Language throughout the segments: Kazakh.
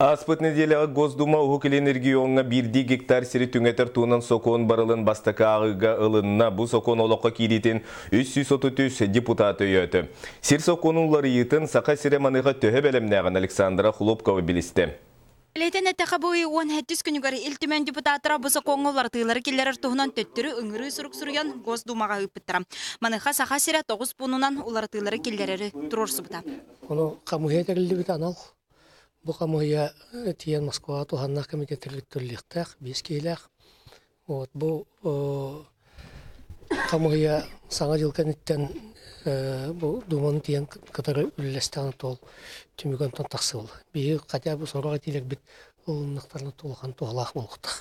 Аспыт неделяға Госдума Ухукелен регионға 1 гектар сири түңетер туынан сокон барылын бастака ағыға ылынна бұл сокон олыққа кейдетін 333 депутат өйеті. Сир сокон улары етін сақа сире маныға төһе бәлемнәғын Александра Хлопкова білісті. Лейтен әттіға бұй 17 күнігер үлтімен депутатыра бұсы қоңғылар тыйлары келер тұғынан төттірі үңірі сұрық-сұрыян Госдумаға үпіттірі. Маныға сақа сире 9 пұнынан улар тыйлары келері тұрорсы бұта. Оны қамуға тәрілі біт анал. Бұл қамуға тиян Москва туғаннақ комитеттерлік түрліктәқ, 5 кейләқ. Бұл қамуға саңа жылқан үттен Думаны тиян қатары үлләстәғын тол түміген тонтақсы бол. Бейі қатя бұл сораға тейлер біт ұлынықтарына толған туғалақ болғыдық.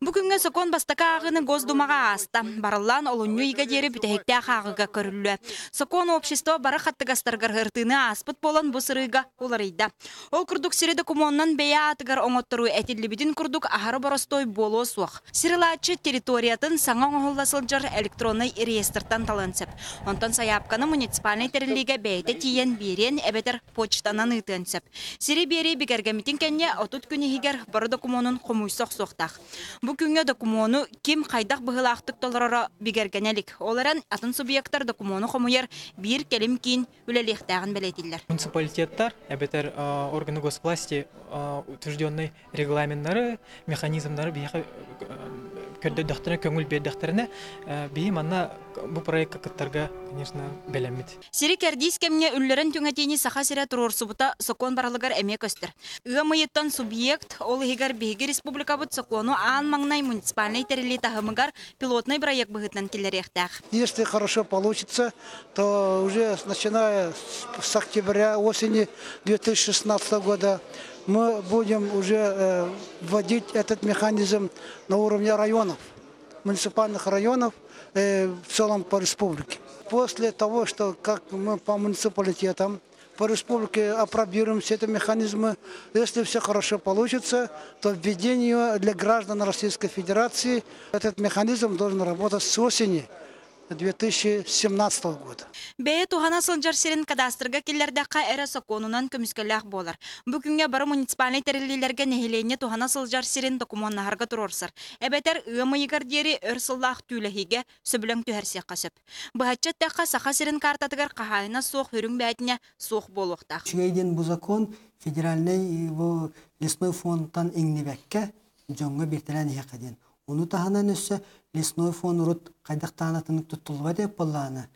Бүгінгі сокон бастака ағыны Госдумаға аста. Барылан олыню игадері бүтәхекті ағыға көрілі. Сокон общество бары қаттығастарғар ғыртыны аспыт болан бұсырыға оларыйда. Ол күрдік сиреді кумоннан бәя атығар оңоттыру әтілі бітін күрдік ағары боростой болу суақ. Сирилатчы территориятын саңа оңыласылжар электронный реестртан талансып. Онтан саяпқаны муниципальный теріліге бәйті тиен берен әбетер почтанан үтінсіп. Сири бері бігергеметін кәнне отут күні бары документын қомуйсақ соқтақ. Бүгінгі документу кем қайдақ бұғылақтық толырары бігергенелік. Оларан атын субъекттар документу қомуер бір келім кейін үлелектағын білетілер. Муниципалитеттар, әбетер органы госвласти утвержденный регламенттары, механизмдары бейхі көрді дақтырына, көңіл бер дақтырына бейім анна бұл проект қаттарға, конечно, бәлемет. Сири кәрдейс кәмне үллерін түңәтейні сақа сирә тұрор субыта сокон баралығар әме көстір. Үгамайыттан субъект ол егер бейгі республика бұд сокону аан маңнай муниципальный терили тағымығар пилотный проект бұғытнан келер ектәқ. Если хорошо получится, то уже начиная с октября, осени 2016 года мы будем уже вводить этот механизм на уровне районов, муниципальных районов в целом по республике. После того, что как мы по муниципалитетам, по республике опробируем все эти механизмы, если все хорошо получится, то введение для граждан Российской Федерации этот механизм должен работать с осени 2017 года. Бәйі туғана сылжар сирен кадастрға келердіққа әрі соконунан көміскелләқ болар. Бүгінге бары муниципальный тәрілілерге нәхилене туғана сылжар сирен документнағарға тұрорсыр. Әбәтер ұйымыйғар дері өрсыллақ түйіліге сөбілің түхәрсе қасып. Бұхатчаттаққа сақа сирен картатығар қағайына соқ үрің бәйтіне соқ болуқтақ. Шүйейден бұл закон федеральный лесной фондтан еңнебәкке жоңға бертелән еқаден. Оны тағанан өсі лесной фон ұрыт қайдақтан атынық тұттылға деп болағаны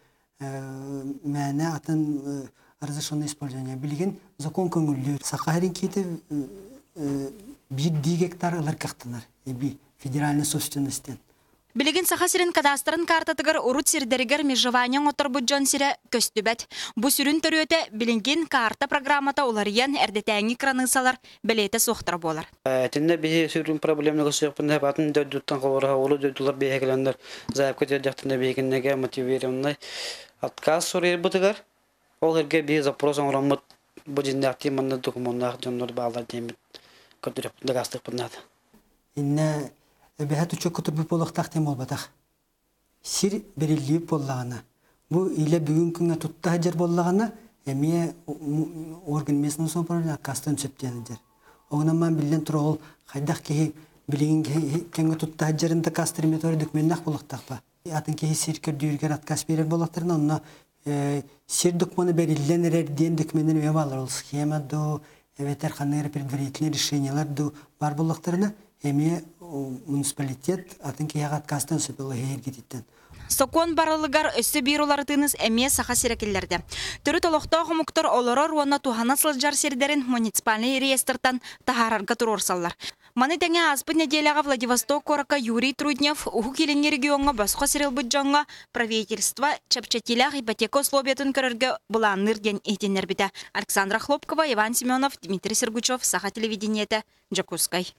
мәне атын разрешенное использование білген закон көңілдер. Сақайрын кейті 1 гектар ылар қақтынар федеральный собственностен. Билеген саха сирен кадастрын картатыгар урут сирдеригер межеваниан отор буджон сире көстүбәт. Бу сүрүн төрөтө билинген карта программата уларыян эрдетәңи кранысалар билете сохтар болар. Тинне бихи сүрүн проблемны көсөкпүн деп атын дөдүттан калырга олу дөдүлөр бехелендер. Заап көтөдөктүнө бехиннеге мотивированный отказ сорер бутыгар. Ол жерге бихи запрос оңрамыт бу жиндакти манна документтар жоннор баалар демит. Көтөрөп дагастык бунат. Инне бәһәт үчөк көтөп болуктак тем болбатак. Сир берилли боллагана. Бу иле бүгүн күнгө тутта жер боллагана, эме орган местный сопорна кастын сөптенер. Огнаман билен турол кайдак ки билген кеңге тутта жеринде кастырметор документак болуктак ба. Атын ки сир көрдүргөр отказ берер болуктарына онна сир документы берилен эрден документтер эме балар схема до ветер ханер предварительные решениялар до бар болуктарына эме муниципалитет атын кияғат кастан сөпілі хейіргететтен. Сокон барылыгар өссі бируларытыныз әме саха сирекеллерді. Түрі толықтау құмықтыр олырар уанна тухана сылжар сердерін муниципальный реестртан тахарарға тұрорсалар. Маны тәңе аспы неделяға Владивосток корака Юрий Труднев уху келінге регионға басқа сирел бұджанға правительство чапчатилях ипотека условиятын көрерге бұланыр ден етенер біті. Александра Хлопкова, Иван Семенов, Дмитрий Сергучев, Саха телевидениеті, Джакускай.